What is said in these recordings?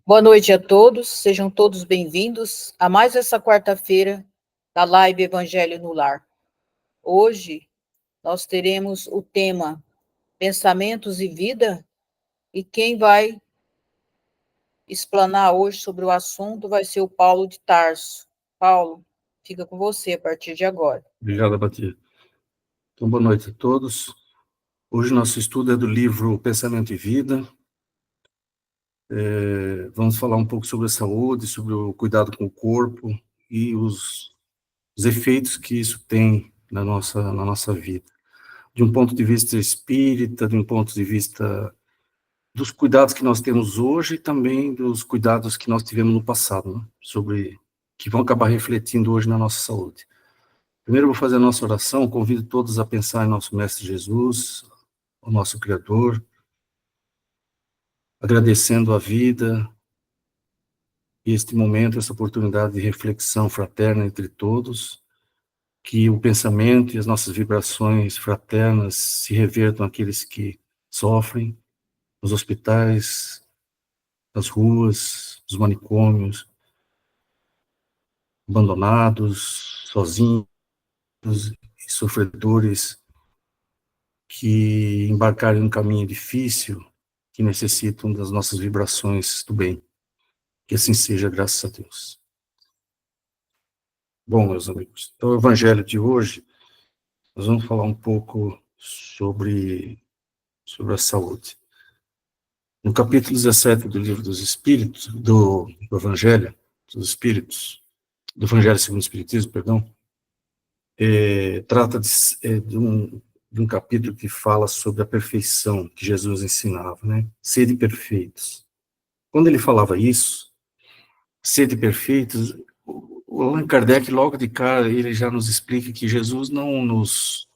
Boa noite a todos, sejam todos bem-vindos a mais essa quarta-feira da Live Evangelho no Lar. Hoje nós teremos o tema Pensamentos e Vida, e quem vai explanar hoje sobre o assunto vai ser o Paulo de Tarso. Paulo, fica com você a partir de agora. Obrigado, Abatir. Então, boa noite a todos. Hoje nosso estudo é do livro Pensamento e Vida. Vamos falar um pouco sobre a saúde, sobre o cuidado com o corpo e os efeitos que isso tem na nossa vida. De um ponto de vista espírita, de um ponto de vista dos cuidados que nós temos hoje e também dos cuidados que nós tivemos no passado, né? Que vão acabar refletindo hoje na nossa saúde. Primeiro eu vou fazer a nossa oração, convido todos a pensar em nosso Mestre Jesus, o nosso Criador, agradecendo a vida e este momento, essa oportunidade de reflexão fraterna entre todos, que o pensamento e as nossas vibrações fraternas se revertam àqueles que sofrem, nos hospitais, nas ruas, nos manicômios, abandonados, sozinhos e sofredores que embarcarem em um caminho difícil, que necessitam das nossas vibrações do bem. Que assim seja, graças a Deus. Bom, meus amigos, então o evangelho de hoje, nós vamos falar um pouco sobre a saúde. No capítulo 17 do livro dos Espíritos, do Evangelho dos Espíritos, do Evangelho segundo o Espiritismo, perdão, trata de um capítulo que fala sobre a perfeição que Jesus ensinava, né? Sede perfeitos. Quando ele falava isso, sede perfeitos, o Allan Kardec, logo de cara, ele já nos explica que Jesus não nos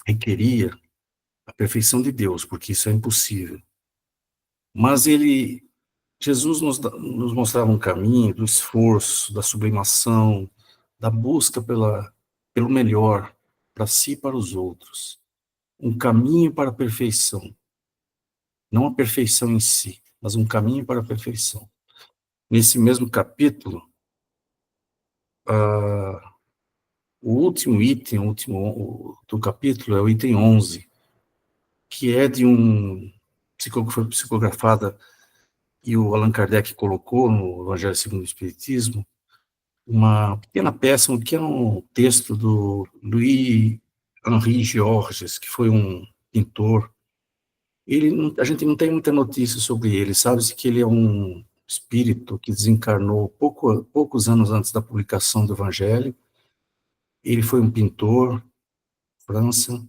requeria a perfeição de Deus, porque isso é impossível. Mas Jesus nos mostrava um caminho do esforço, da sublimação, da busca pelo melhor, para si e para os outros. Um caminho para a perfeição. Não a perfeição em si, mas um caminho para a perfeição. Nesse mesmo capítulo, o último item, do capítulo é o item 11, que é que foi psicografada e o Allan Kardec colocou no Evangelho segundo o Espiritismo, uma pequena peça, um pequeno texto do Louis-Henri Georges, que foi um pintor. A gente não tem muita notícia sobre ele, sabe-se que ele é um espírito que desencarnou poucos anos antes da publicação do Evangelho. Ele foi um pintor, França,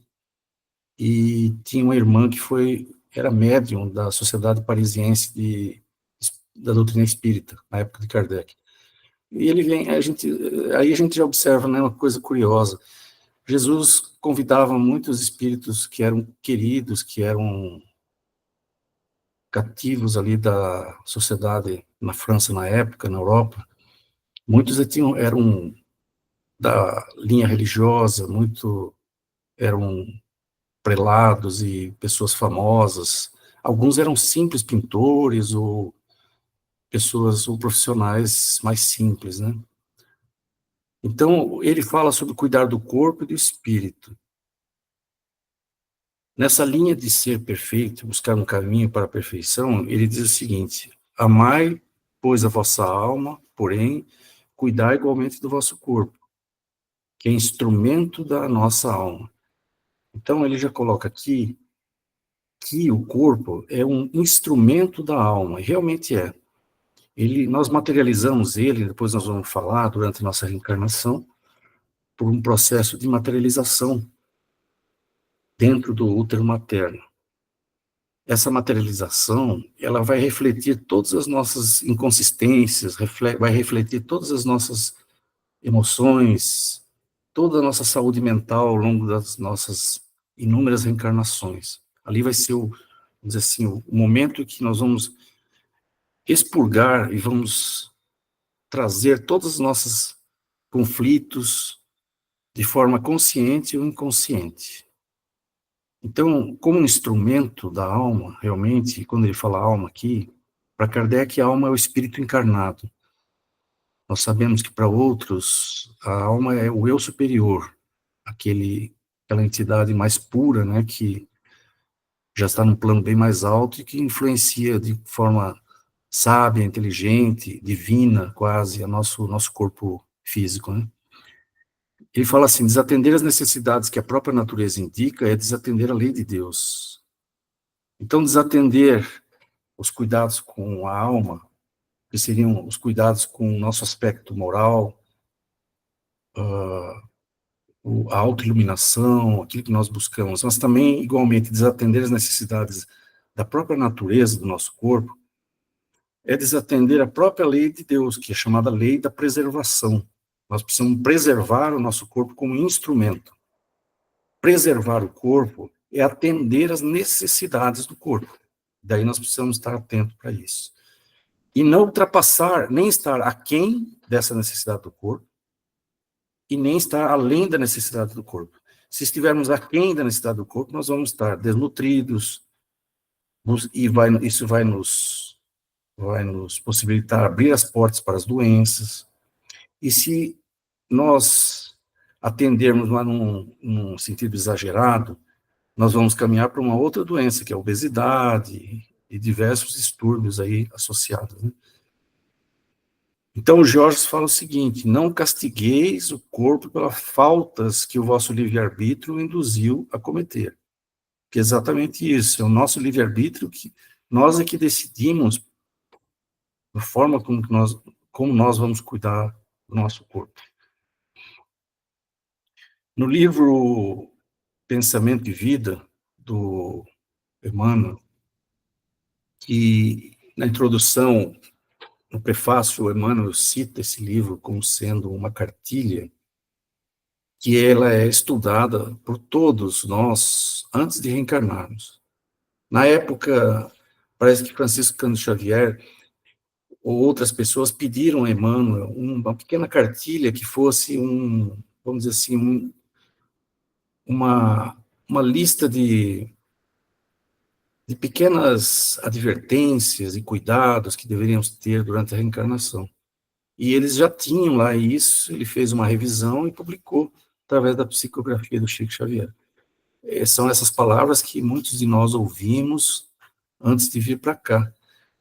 e tinha uma irmã que era médium da Sociedade Parisiense da Doutrina Espírita, na época de Kardec. E ele vem, aí a gente já observa, né, uma coisa curiosa. Jesus convidava muitos espíritos que eram queridos, que eram cativos ali da sociedade na França na época, na Europa. Muitos eram da linha religiosa, eram prelados e pessoas famosas. Alguns eram simples pintores ou profissionais mais simples, né? Então, ele fala sobre cuidar do corpo e do espírito. Nessa linha de ser perfeito, buscar um caminho para a perfeição, ele diz o seguinte: amai, pois, a vossa alma, porém, cuidai igualmente do vosso corpo, que é instrumento da nossa alma. Então, ele já coloca aqui que o corpo é um instrumento da alma, e realmente é. Nós materializamos ele, depois nós vamos falar, durante a nossa reencarnação, por um processo de materialização dentro do útero materno. Essa materialização, ela vai refletir todas as nossas inconsistências, vai refletir todas as nossas emoções, toda a nossa saúde mental ao longo das nossas inúmeras reencarnações. Ali vai ser vamos dizer assim, o momento que nós vamos expurgar e vamos trazer todos os nossos conflitos de forma consciente ou inconsciente. Então, como um instrumento da alma, realmente, quando ele fala alma aqui, para Kardec, a alma é o espírito encarnado. Nós sabemos que para outros, a alma é o eu superior, aquela entidade mais pura, né, que já está num plano bem mais alto e que influencia de forma sábia, inteligente, divina, quase, a nosso corpo físico, né? Ele fala assim, desatender as necessidades que a própria natureza indica é desatender a lei de Deus. Então, desatender os cuidados com a alma, que seriam os cuidados com o nosso aspecto moral, a autoiluminação, aquilo que nós buscamos, mas também, igualmente, desatender as necessidades da própria natureza do nosso corpo, é desatender a própria lei de Deus, que é chamada lei da preservação. Nós precisamos preservar o nosso corpo como instrumento. Preservar o corpo é atender às necessidades do corpo. Daí nós precisamos estar atentos para isso. E não ultrapassar, nem estar aquém dessa necessidade do corpo, e nem estar além da necessidade do corpo. Se estivermos aquém da necessidade do corpo, nós vamos estar desnutridos, e isso vai nos possibilitar abrir as portas para as doenças. E se nós atendermos lá num sentido exagerado, nós vamos caminhar para uma outra doença, que é a obesidade e diversos distúrbios aí associados, né? Então, o Jorge fala o seguinte, não castigueis o corpo pelas faltas que o vosso livre-arbítrio induziu a cometer. Que é exatamente isso, é o nosso livre-arbítrio que nós é que decidimos a forma como nós vamos cuidar do nosso corpo. No livro Pensamento e Vida, do Emmanuel, que na introdução, no prefácio, o Emmanuel cita esse livro como sendo uma cartilha que ela é estudada por todos nós antes de reencarnarmos. Na época, parece que Francisco Cândido Xavier ou outras pessoas pediram a Emmanuel uma pequena cartilha que fosse vamos dizer assim, uma lista de pequenas advertências e cuidados que deveríamos ter durante a reencarnação. E eles já tinham lá isso, ele fez uma revisão e publicou através da psicografia do Chico Xavier. São essas palavras que muitos de nós ouvimos antes de vir para cá.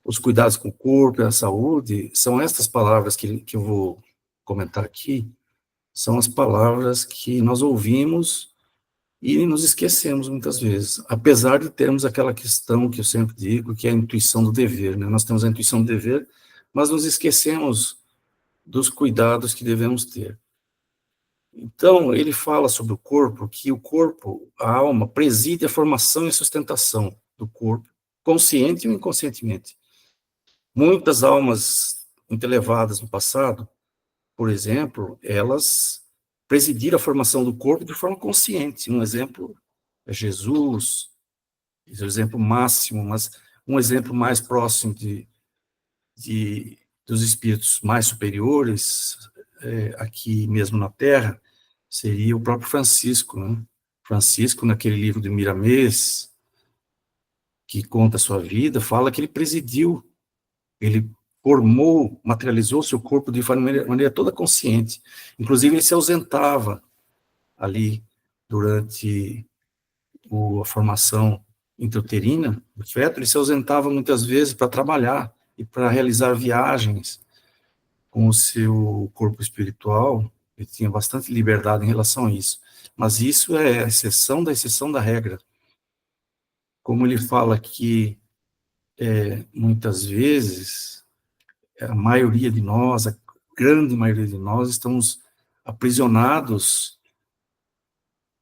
Os cuidados com o corpo e a saúde, são estas palavras que eu vou comentar aqui, são as palavras que nós ouvimos e nos esquecemos muitas vezes, apesar de termos aquela questão que eu sempre digo, que é a intuição do dever, né? Nós temos a intuição do dever, mas nos esquecemos dos cuidados que devemos ter. Então, ele fala sobre o corpo, que o corpo, a alma, preside a formação e sustentação do corpo, consciente ou inconscientemente. Muitas almas muito elevadas no passado, por exemplo, elas presidiram a formação do corpo de forma consciente. Um exemplo é Jesus, esse é o exemplo máximo, mas um exemplo mais próximo dos espíritos mais superiores, aqui mesmo na Terra, seria o próprio Francisco, né? Francisco, naquele livro de Miramês, que conta a sua vida, fala que ele presidiu, ele formou, materializou seu corpo de maneira toda consciente. Inclusive, ele se ausentava ali durante a formação intrauterina do feto, ele se ausentava muitas vezes para trabalhar e para realizar viagens com o seu corpo espiritual. Ele tinha bastante liberdade em relação a isso. Mas isso é a exceção da exceção da regra. Como ele fala que, muitas vezes, a maioria de nós, a grande maioria de nós, estamos aprisionados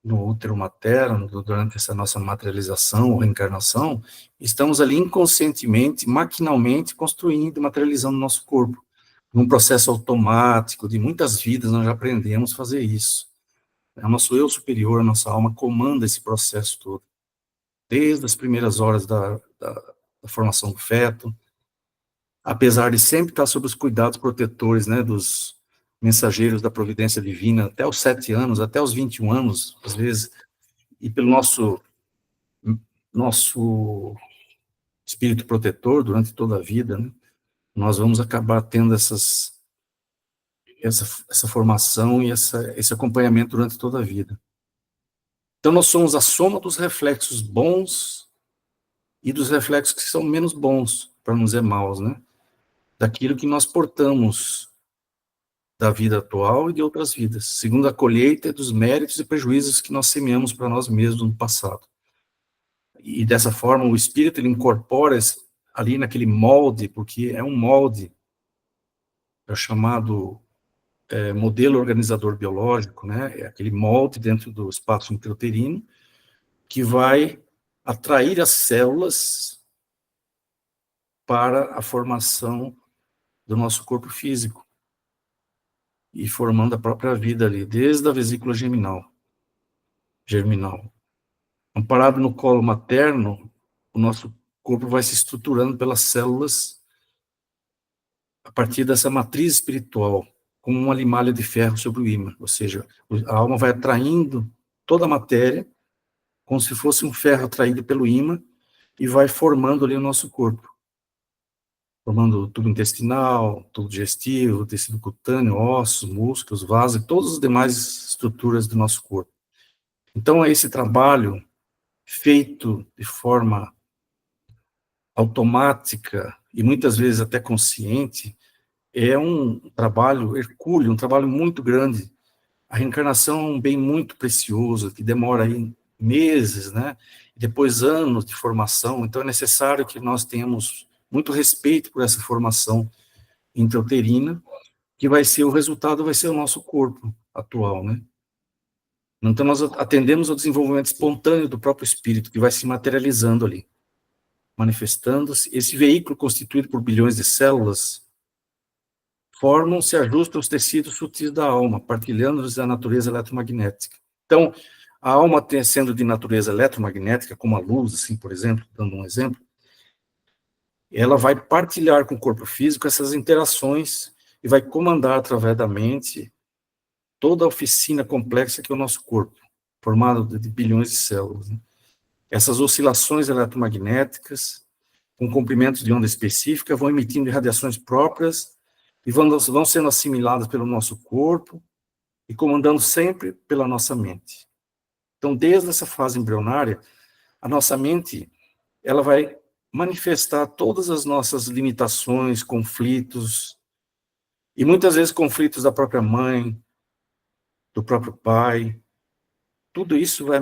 no útero materno, durante essa nossa materialização ou reencarnação, estamos ali inconscientemente, maquinalmente, construindo e materializando o nosso corpo. Num processo automático, de muitas vidas, nós já aprendemos a fazer isso. O nosso eu superior, a nossa alma, comanda esse processo todo. Desde as primeiras horas da formação do feto, apesar de sempre estar sob os cuidados protetores, né, dos mensageiros da providência divina, até os 7 anos, até os 21 anos, às vezes, e pelo nosso nosso espírito protetor durante toda a vida, né? Nós vamos acabar tendo essa formação e esse acompanhamento durante toda a vida. Então, nós somos a soma dos reflexos bons e dos reflexos que são menos bons, para não dizer maus, né? Daquilo que nós portamos da vida atual e de outras vidas, segundo a colheita dos méritos e prejuízos que nós semeamos para nós mesmos no passado. E dessa forma, o espírito ele incorpora ali naquele molde, porque é um molde, é chamado modelo organizador biológico, né? É aquele molde dentro do espaço intrauterino que vai atrair as células para a formação do nosso corpo físico e formando a própria vida ali, desde a vesícula germinal. Amparado no colo materno, o nosso corpo vai se estruturando pelas células a partir dessa matriz espiritual, como uma limalha de ferro sobre o ímã, ou seja, a alma vai atraindo toda a matéria, como se fosse um ferro atraído pelo ímã, e vai formando ali o nosso corpo, formando tubo intestinal, tubo digestivo, tecido cutâneo, ossos, músculos, vasos e todas as demais estruturas do nosso corpo. Então, é esse trabalho feito de forma automática e muitas vezes até consciente, é um trabalho hercúleo, um trabalho muito grande. A reencarnação é um bem muito precioso, que demora aí meses, né? E depois anos de formação, então é necessário que nós tenhamos muito respeito por essa formação intrauterina, que vai ser, o resultado vai ser o nosso corpo atual, né? Então nós atendemos ao desenvolvimento espontâneo do próprio espírito, que vai se materializando ali, manifestando-se. Esse veículo constituído por bilhões de células formam-se, ajustam os tecidos sutis da alma, partilhando-lhes a natureza eletromagnética. Então, a alma sendo de natureza eletromagnética, como a luz, assim, por exemplo, dando um exemplo, ela vai partilhar com o corpo físico essas interações e vai comandar através da mente toda a oficina complexa que é o nosso corpo, formado de bilhões de células, né? Essas oscilações eletromagnéticas, com comprimentos de onda específica, vão emitindo radiações próprias e vão sendo assimiladas pelo nosso corpo e comandando sempre pela nossa mente. Então, desde essa fase embrionária, a nossa mente, ela vai manifestar todas as nossas limitações, conflitos, e muitas vezes conflitos da própria mãe, do próprio pai. Tudo isso vai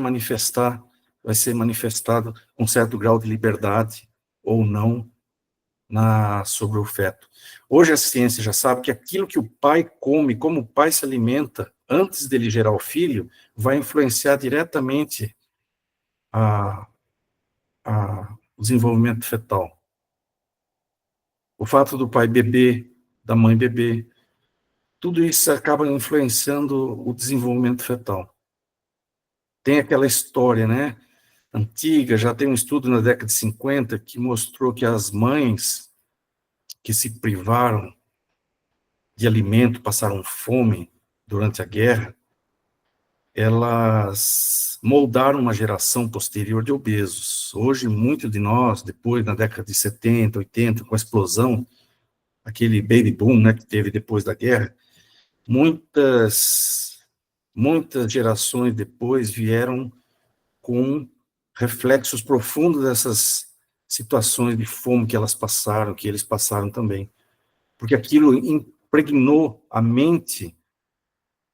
ser manifestado com certo grau de liberdade, ou não, sobre o feto. Hoje a ciência já sabe que aquilo que o pai come, como o pai se alimenta, antes dele gerar o filho, vai influenciar diretamente o desenvolvimento fetal. O fato do pai beber, da mãe beber, tudo isso acaba influenciando o desenvolvimento fetal. Tem aquela história, né, antiga, já tem um estudo na década de 50 que mostrou que as mães que se privaram de alimento, passaram fome durante a guerra, elas moldaram uma geração posterior de obesos. Hoje, muitos de nós, depois, na década de 70, 80, com a explosão, aquele baby boom, né, que teve depois da guerra, muitas gerações depois vieram com reflexos profundos dessas situações de fome que elas passaram, que eles passaram também. Porque aquilo impregnou a mente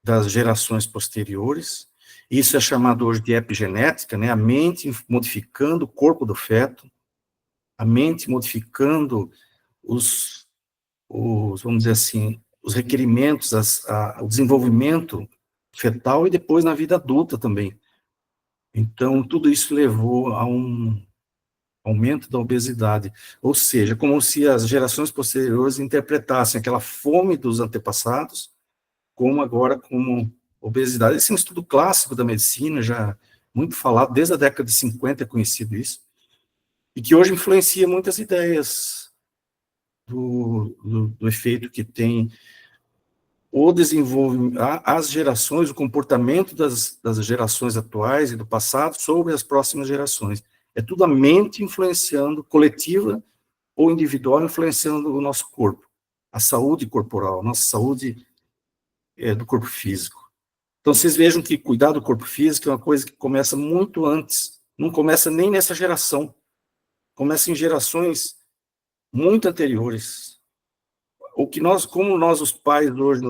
das gerações posteriores. Isso é chamado hoje de epigenética, né? A mente modificando o corpo do feto, a mente modificando vamos dizer assim, os requerimentos, o desenvolvimento fetal e depois na vida adulta também. Então, tudo isso levou a um aumento da obesidade, ou seja, como se as gerações posteriores interpretassem aquela fome dos antepassados como agora como obesidade. Esse é um estudo clássico da medicina, já muito falado, desde a década de 50 é conhecido isso, e que hoje influencia muitas ideias do efeito que tem o desenvolvimento, as gerações, o comportamento das gerações atuais e do passado sobre as próximas gerações. É tudo a mente influenciando, coletiva ou individual, influenciando o nosso corpo, a saúde corporal, a nossa saúde do corpo físico. Então, vocês vejam que cuidar do corpo físico é uma coisa que começa muito antes, não começa nem nessa geração, começa em gerações muito anteriores. O que nós, como nós, os pais hoje,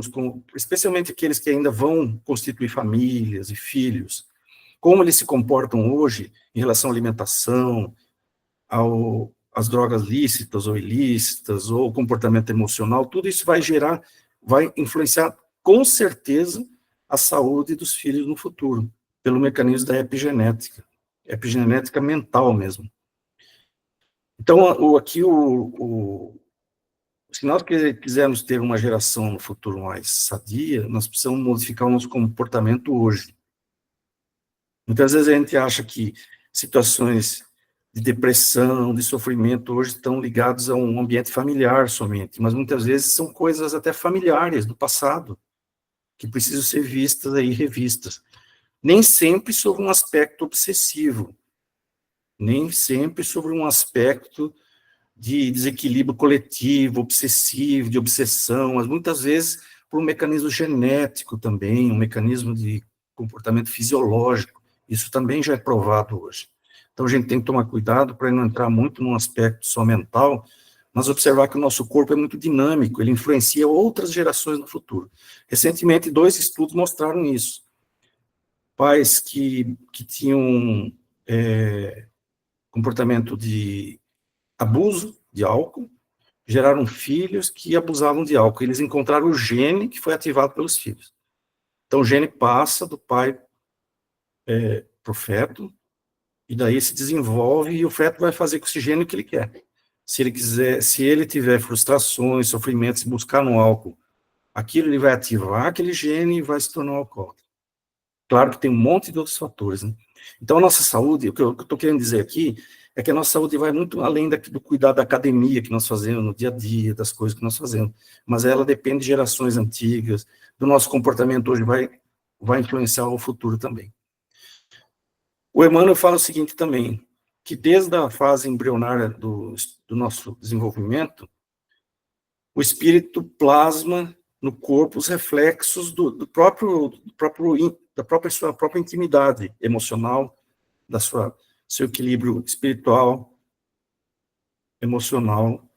especialmente aqueles que ainda vão constituir famílias e filhos, como eles se comportam hoje em relação à alimentação, às drogas lícitas ou ilícitas, ou comportamento emocional, tudo isso vai influenciar com certeza a saúde dos filhos no futuro, pelo mecanismo da epigenética mental mesmo. Então, aqui, se nós quisermos ter uma geração no futuro mais sadia, nós precisamos modificar o nosso comportamento hoje. Muitas vezes a gente acha que situações de depressão, de sofrimento, hoje estão ligados a um ambiente familiar somente, mas muitas vezes são coisas até familiares do passado, que precisam ser vistas e revistas. Nem sempre sobre um aspecto obsessivo, nem sempre sobre um aspecto de desequilíbrio coletivo, obsessivo, de obsessão, mas muitas vezes por um mecanismo genético também, um mecanismo de comportamento fisiológico. Isso também já é provado hoje. Então, a gente tem que tomar cuidado para não entrar muito num aspecto só mental, mas observar que o nosso corpo é muito dinâmico, ele influencia outras gerações no futuro. Recentemente, 2 estudos mostraram isso. Pais que tinham comportamento de abuso de álcool, geraram filhos que abusavam de álcool. Eles encontraram o gene que foi ativado pelos filhos. Então, o gene passa do pai para o feto, e daí se desenvolve, e o feto vai fazer com esse gene o que ele quer. Se ele tiver frustrações, sofrimentos, se buscar no álcool, aquilo ele vai ativar aquele gene e vai se tornar um alcoólatra. Claro que tem um monte de outros fatores, né? Então, a nossa saúde, o que eu estou querendo dizer aqui, é que a nossa saúde vai muito além do cuidado da academia que nós fazemos no dia a dia, das coisas que nós fazemos, mas ela depende de gerações antigas, do nosso comportamento hoje vai influenciar o futuro também. O Emmanuel fala o seguinte também, que desde a fase embrionária do nosso desenvolvimento, o espírito plasma no corpo os reflexos da sua própria intimidade emocional, seu equilíbrio espiritual, emocional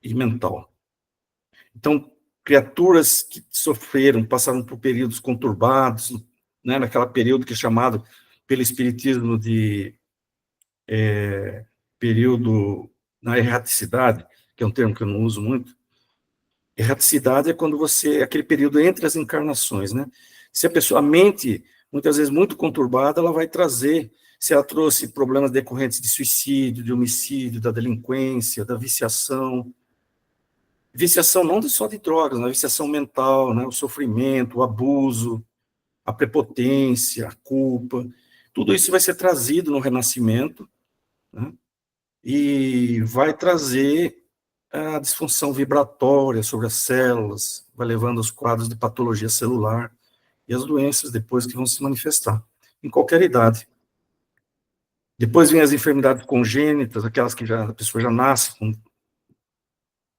e mental. Então, criaturas que sofreram, passaram por períodos conturbados, né, naquela período que é chamado pelo espiritismo de período na erraticidade, que é um termo que eu não uso muito. Erraticidade é quando aquele período entre as encarnações, né? Se a mente, muitas vezes muito conturbada, ela vai trazer, se ela trouxe problemas decorrentes de suicídio, de homicídio, da delinquência, da viciação não só de drogas, mas viciação mental, né? O sofrimento, o abuso, a prepotência, a culpa, tudo isso vai ser trazido no renascimento, né? E vai trazer a disfunção vibratória sobre as células, vai levando aos quadros de patologia celular e as doenças depois que vão se manifestar, em qualquer idade. Depois vem as enfermidades congênitas, aquelas que a pessoa já nasce com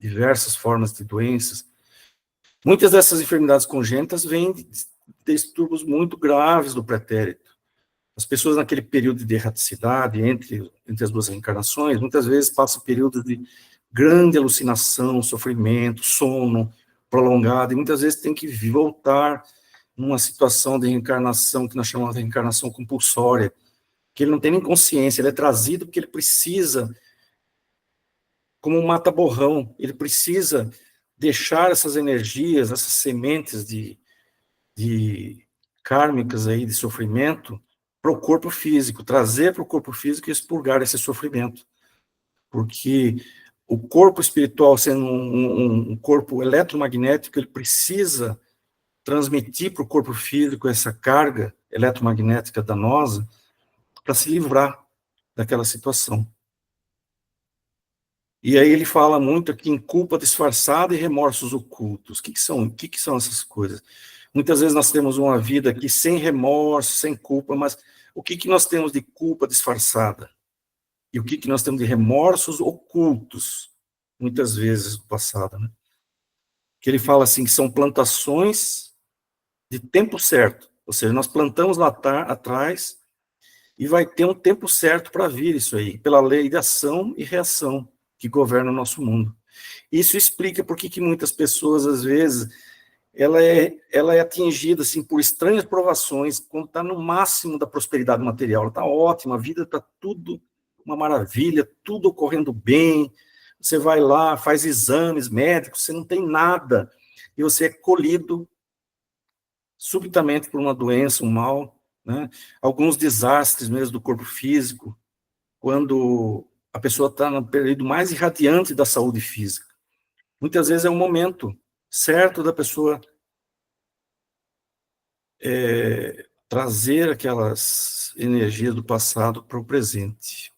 diversas formas de doenças. Muitas dessas enfermidades congênitas vêm de distúrbios muito graves do pretérito. As pessoas naquele período de erraticidade, entre as 2 reencarnações, muitas vezes passam períodos de grande alucinação, sofrimento, sono prolongado, e muitas vezes tem que voltar numa situação de reencarnação, que nós chamamos de reencarnação compulsória, que ele não tem nem consciência, ele é trazido porque ele precisa, como um mata-borrão, ele precisa deixar essas energias, essas sementes de kármicas aí, de sofrimento, para o corpo físico, trazer para o corpo físico e expurgar esse sofrimento. Porque o corpo espiritual, sendo um corpo eletromagnético, ele precisa transmitir para o corpo físico essa carga eletromagnética danosa para se livrar daquela situação. E aí ele fala muito aqui em culpa disfarçada e remorsos ocultos. O que são essas coisas? Muitas vezes nós temos uma vida aqui sem remorso, sem culpa, mas o que nós temos de culpa disfarçada? E o que nós temos de remorsos ocultos, muitas vezes do passado, né? Que ele fala assim, que são plantações de tempo certo. Ou seja, nós plantamos lá atrás e vai ter um tempo certo para vir isso aí, pela lei de ação e reação que governa o nosso mundo. Isso explica por que muitas pessoas, às vezes, ela é atingida assim, por estranhas provações, quando está no máximo da prosperidade material. Ela está ótima, a vida está tudo uma maravilha, tudo ocorrendo bem. Você vai lá, faz exames médicos, você não tem nada, e você é colhido subitamente por uma doença, um mal, né? Alguns desastres mesmo do corpo físico, quando a pessoa está no período mais irradiante da saúde física. Muitas vezes é o momento certo da pessoa trazer aquelas energias do passado para o presente.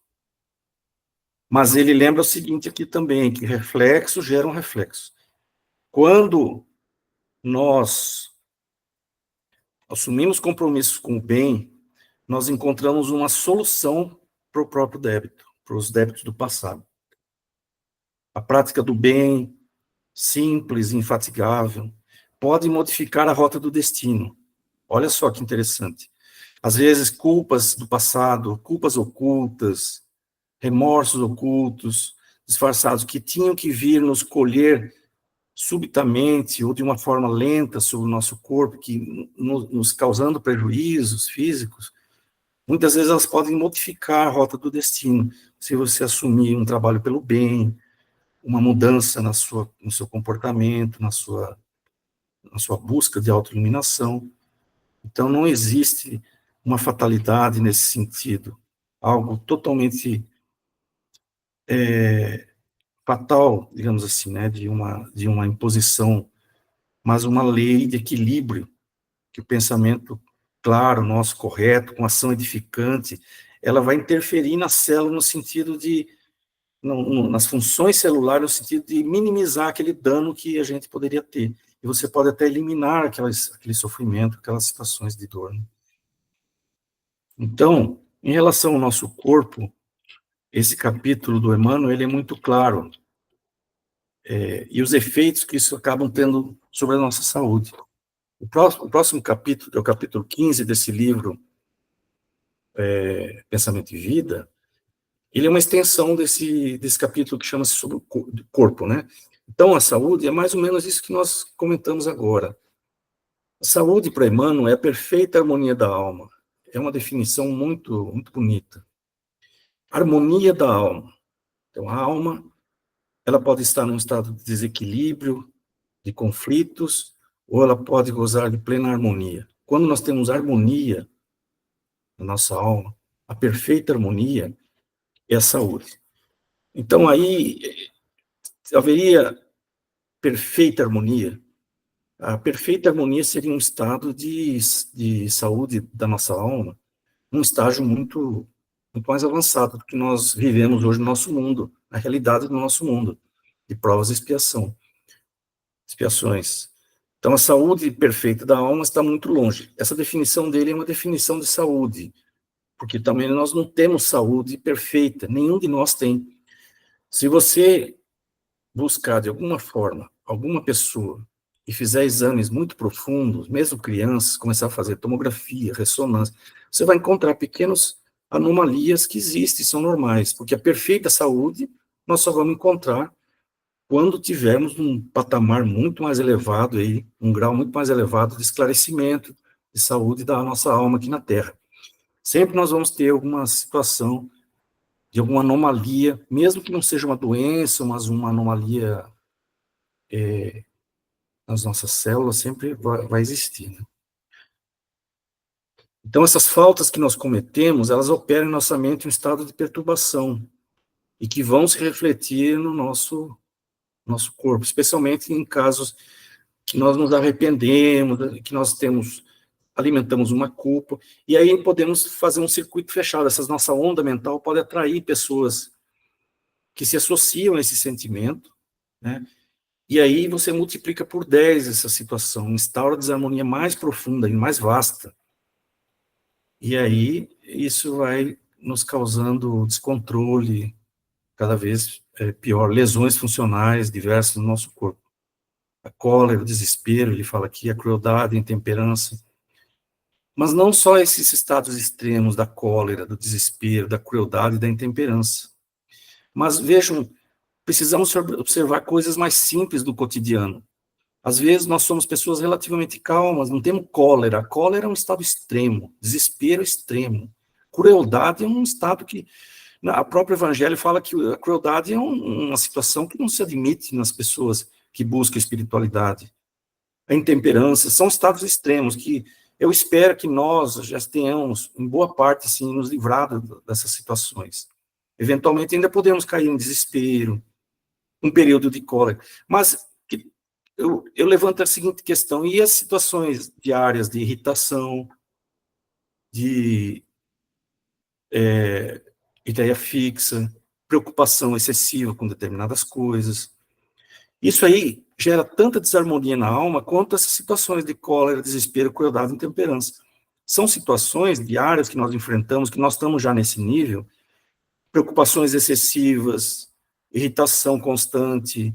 Mas ele lembra o seguinte aqui também, que reflexo gera um reflexo. Quando nós assumimos compromissos com o bem, nós encontramos uma solução para o próprio débito, para os débitos do passado. A prática do bem, simples, infatigável, pode modificar a rota do destino. Olha só que interessante. Às vezes, culpas do passado, culpas ocultas, remorsos ocultos, disfarçados, que tinham que vir nos colher subitamente ou de uma forma lenta sobre o nosso corpo, que nos causando prejuízos físicos, muitas vezes elas podem modificar a rota do destino, se você assumir um trabalho pelo bem, uma mudança no seu comportamento, na sua busca de autoiluminação. Então, não existe uma fatalidade nesse sentido, algo totalmente fatal, digamos assim, né, de uma imposição, mas uma lei de equilíbrio, que o pensamento claro, nosso, correto, com ação edificante, ela vai interferir na célula no sentido de, nas funções celulares, no sentido de minimizar aquele dano que a gente poderia ter. E você pode até eliminar aquele sofrimento, aquelas situações de dor, né? Então, em relação ao nosso corpo, esse capítulo do Emmanuel, ele é muito claro, e os efeitos que isso acabam tendo sobre a nossa saúde. O próximo capítulo, que é o capítulo 15 desse livro, Pensamento e Vida, ele é uma extensão desse capítulo que chama-se sobre o corpo, né? Então, a saúde é mais ou menos isso que nós comentamos agora. A saúde, para Emmanuel, é a perfeita harmonia da alma. É uma definição muito, muito bonita. Harmonia da alma. Então, a alma, ela pode estar num estado de desequilíbrio, de conflitos, ou ela pode gozar de plena harmonia. Quando nós temos harmonia na nossa alma, a perfeita harmonia é a saúde. Então, aí, haveria perfeita harmonia. A perfeita harmonia seria um estado de saúde da nossa alma, um estágio muito, muito mais avançado do que nós vivemos hoje no nosso mundo, na realidade do nosso mundo, de provas e expiações. Então, a saúde perfeita da alma está muito longe. Essa definição dele é uma definição de saúde, porque também nós não temos saúde perfeita, nenhum de nós tem. Se você buscar, de alguma forma, alguma pessoa e fizer exames muito profundos, mesmo crianças, começar a fazer tomografia, ressonância, você vai encontrar pequenas anomalias que existem, são normais, porque a perfeita saúde nós só vamos encontrar quando tivermos um patamar muito mais elevado, aí, um grau muito mais elevado de esclarecimento de saúde da nossa alma aqui na Terra. Sempre nós vamos ter alguma situação de alguma anomalia, mesmo que não seja uma doença, mas uma anomalia nas nossas células, sempre vai existir, né? Então, essas faltas que nós cometemos, elas operam em nossa mente um estado de perturbação, e que vão se refletir no nosso corpo, especialmente em casos que nós nos arrependemos, que nós alimentamos uma culpa, e aí podemos fazer um circuito fechado. Essa nossa onda mental pode atrair pessoas que se associam a esse sentimento, né? E aí você multiplica por 10 essa situação, instaura desarmonia mais profunda e mais vasta. E aí isso vai nos causando descontrole, cada vez pior, lesões funcionais diversas no nosso corpo. A cólera, o desespero, ele fala aqui, a crueldade, a intemperança. Mas não só esses estados extremos da cólera, do desespero, da crueldade e da intemperança. Mas vejam, precisamos observar coisas mais simples do cotidiano. Às vezes nós somos pessoas relativamente calmas, não temos cólera. A cólera é um estado extremo, desespero extremo. Crueldade é um estado que a própria Evangelho fala que a crueldade é uma situação que não se admite nas pessoas que buscam espiritualidade. A intemperança são estados extremos que eu espero que nós já tenhamos, em boa parte, assim, nos livrado dessas situações. Eventualmente ainda podemos cair em desespero, um período de cólera. Mas eu levanto a seguinte questão: e as situações diárias de irritação, de ideia fixa, preocupação excessiva com determinadas coisas? Isso aí gera tanta desarmonia na alma quanto essas situações de cólera, desespero, crueldade e intemperança. São situações diárias que nós enfrentamos, que nós estamos já nesse nível, preocupações excessivas, irritação constante,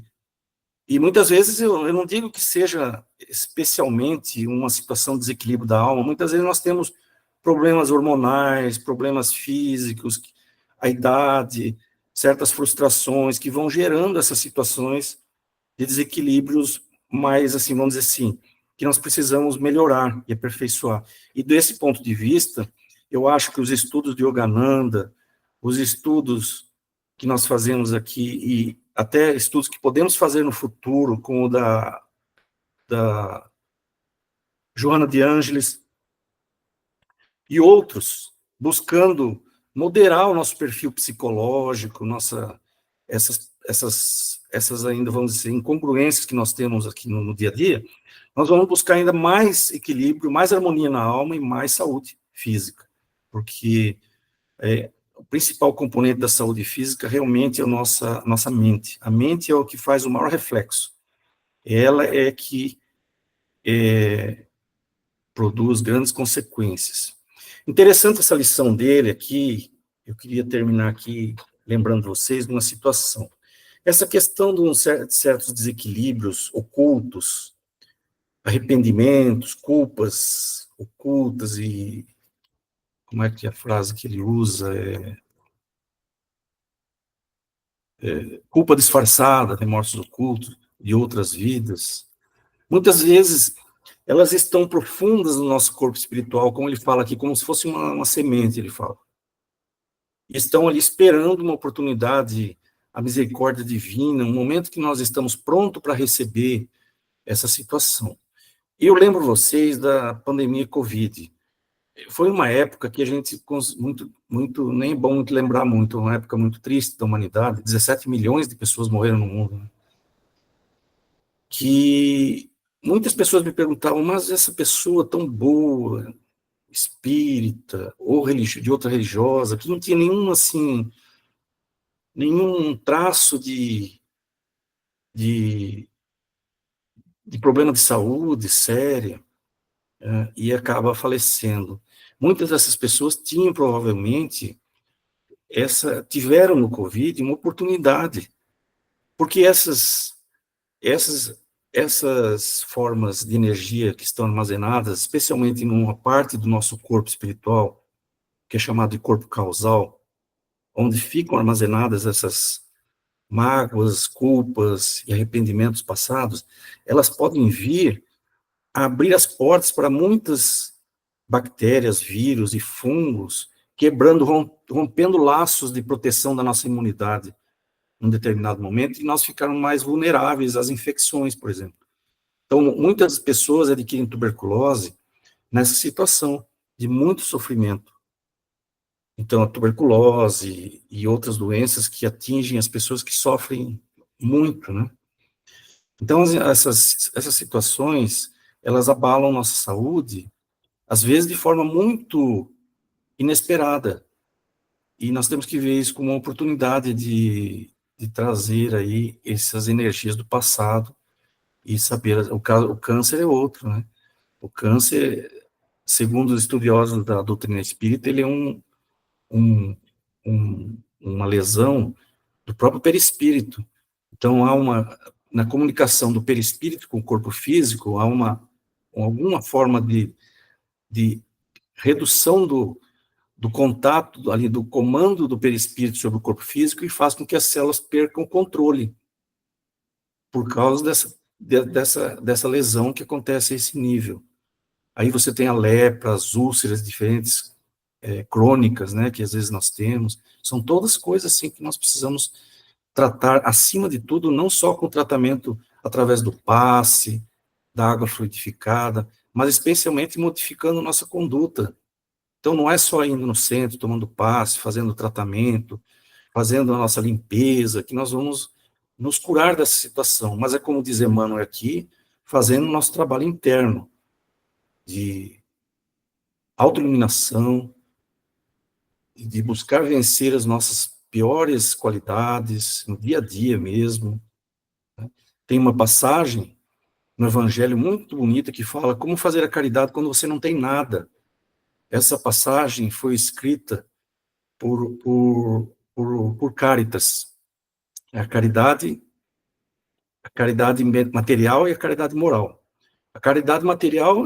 e muitas vezes eu não digo que seja especialmente uma situação de desequilíbrio da alma, muitas vezes nós temos problemas hormonais, problemas físicos, a idade, certas frustrações que vão gerando essas situações de desequilíbrios mais, assim, vamos dizer assim, que nós precisamos melhorar e aperfeiçoar. E desse ponto de vista, eu acho que os estudos de Yogananda, os estudos que nós fazemos aqui, e até estudos que podemos fazer no futuro, como o da Joana de Ângeles, e outros, buscando moderar o nosso perfil psicológico, essas ainda, vamos dizer, incongruências que nós temos aqui no dia a dia, nós vamos buscar ainda mais equilíbrio, mais harmonia na alma e mais saúde física, porque o principal componente da saúde física realmente é a nossa mente. A mente é o que faz o maior reflexo. Ela é que produz grandes consequências. Interessante essa lição dele aqui, eu queria terminar aqui lembrando vocês de uma situação. Essa questão de certos desequilíbrios ocultos, arrependimentos, culpas ocultas e... Como é que é a frase que ele usa? Culpa disfarçada, remorsos ocultos de outras vidas. Muitas vezes, elas estão profundas no nosso corpo espiritual, como ele fala aqui, como se fosse uma semente, ele fala. E estão ali esperando uma oportunidade, a misericórdia divina, um momento que nós estamos prontos para receber essa situação. E eu lembro vocês da pandemia Covid. Foi uma época que a gente, nem é bom muito lembrar muito, uma época muito triste da humanidade, 17 milhões de pessoas morreram no mundo, né? Que muitas pessoas me perguntavam, mas essa pessoa tão boa, espírita, ou de outra religiosa, que não tinha nenhum, assim, nenhum traço de problema de saúde séria, e acaba falecendo. Muitas dessas pessoas tinham, provavelmente, tiveram no Covid uma oportunidade, porque essas formas de energia que estão armazenadas, especialmente numa parte do nosso corpo espiritual, que é chamado de corpo causal, onde ficam armazenadas essas mágoas, culpas e arrependimentos passados, elas podem vir a abrir as portas para muitas bactérias, vírus e fungos, quebrando, rompendo laços de proteção da nossa imunidade num determinado momento, e nós ficarmos mais vulneráveis às infecções, por exemplo. Então, muitas pessoas adquirem tuberculose nessa situação de muito sofrimento. Então, a tuberculose e outras doenças que atingem as pessoas que sofrem muito, né? Então, essas situações, elas abalam nossa saúde, às vezes de forma muito inesperada. E nós temos que ver isso como uma oportunidade de trazer aí essas energias do passado e saber, o câncer é outro, né? O câncer, segundo os estudiosos da doutrina espírita, ele é um uma lesão do próprio perispírito. Então, na comunicação do perispírito com o corpo físico, há alguma forma de redução do contato, ali, do comando do perispírito sobre o corpo físico, e faz com que as células percam o controle, por causa dessa lesão que acontece a esse nível. Aí você tem a lepra, as úlceras diferentes, crônicas, né, que às vezes nós temos. São todas coisas assim que nós precisamos tratar, acima de tudo, não só com o tratamento através do passe, da água fluidificada, mas especialmente modificando nossa conduta. Então, não é só indo no centro, tomando passe, fazendo tratamento, fazendo a nossa limpeza, que nós vamos nos curar dessa situação. Mas é como diz Emmanuel aqui, fazendo o nosso trabalho interno, de autoiluminação, de buscar vencer as nossas piores qualidades, no dia a dia mesmo. Tem uma passagem no Evangelho muito bonita que fala como fazer a caridade quando você não tem nada. Essa passagem foi escrita por Cáritas. A caridade material e a caridade moral. A caridade material,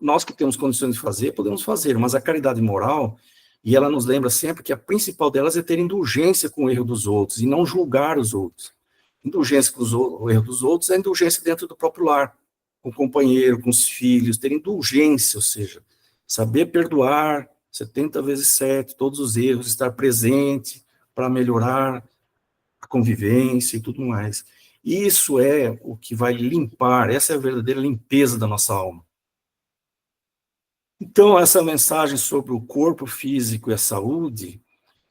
nós que temos condições de fazer, podemos fazer, mas a caridade moral, e ela nos lembra sempre que a principal delas é ter indulgência com o erro dos outros e não julgar os outros. Indulgência com o erro dos outros é indulgência dentro do próprio lar, com o companheiro, com os filhos, ter indulgência, ou seja, saber perdoar 70 vezes 7, todos os erros, estar presente para melhorar a convivência e tudo mais. Isso é o que vai limpar, essa é a verdadeira limpeza da nossa alma. Então, essa mensagem sobre o corpo físico e a saúde,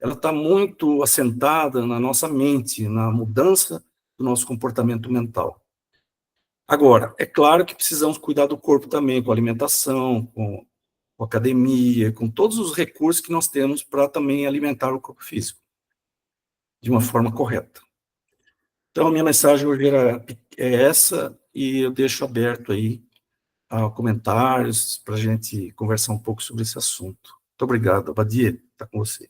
ela está muito assentada na nossa mente, na mudança do nosso comportamento mental. Agora, é claro que precisamos cuidar do corpo também, com alimentação, com academia, com todos os recursos que nós temos para também alimentar o corpo físico, de uma forma correta. Então, a minha mensagem hoje é essa, e eu deixo aberto aí a comentários para a gente conversar um pouco sobre esse assunto. Muito obrigado. Abadia, está com você.